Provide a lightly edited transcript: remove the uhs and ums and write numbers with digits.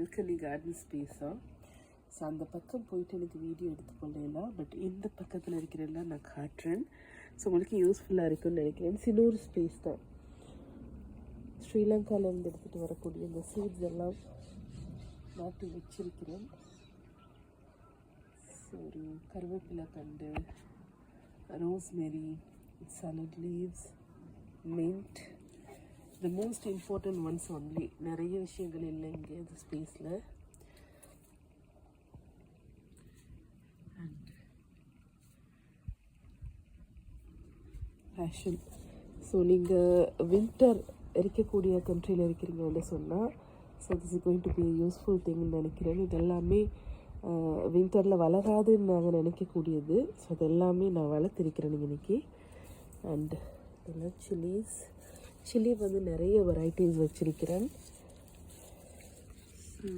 Balcony garden ஸ்பேஸாக. So அந்த பக்கம் போயிட்டு எனக்கு வீடியோ எடுத்து கொள்ளலாம். பட் இந்த பக்கத்தில் இருக்கிறதெல்லாம் நான் காட்டுறேன். ஸோ உங்களுக்கு யூஸ்ஃபுல்லாக இருக்குன்னு நினைக்கிறேன். சின்னூர் ஸ்பேஸ் தான். ஸ்ரீலங்காவிலேருந்து எடுத்துகிட்டு வரக்கூடிய இந்த சீட்ஸ் எல்லாம் நாட்டி வச்சிருக்கிறேன். ஸோ ஒரு கருவேப்பிலை கண்டு, rosemary, salad leaves, mint, the most important ones only. நிறைய விஷயங்கள் இல்லை இங்கே இந்த ஸ்பேஸில். And fashion. ஸோ நீங்கள் வின்டர் இருக்கக்கூடிய கண்ட்ரியில் இருக்கிறீங்கன்னு சொன்னால், so this is going to be useful திங்னு நினைக்கிறேன். இது எல்லாமே வின்டரில் வளராதுன்னு நாங்கள் நினைக்கக்கூடியது. ஸோ அது எல்லாமே நான் வளர்த்துருக்கிறேன் இன்றைக்கி. அண்ட் இதெல்லாம் சில்லி வந்து நிறைய வெரைட்டிஸ் வச்சுருக்கிறேன்.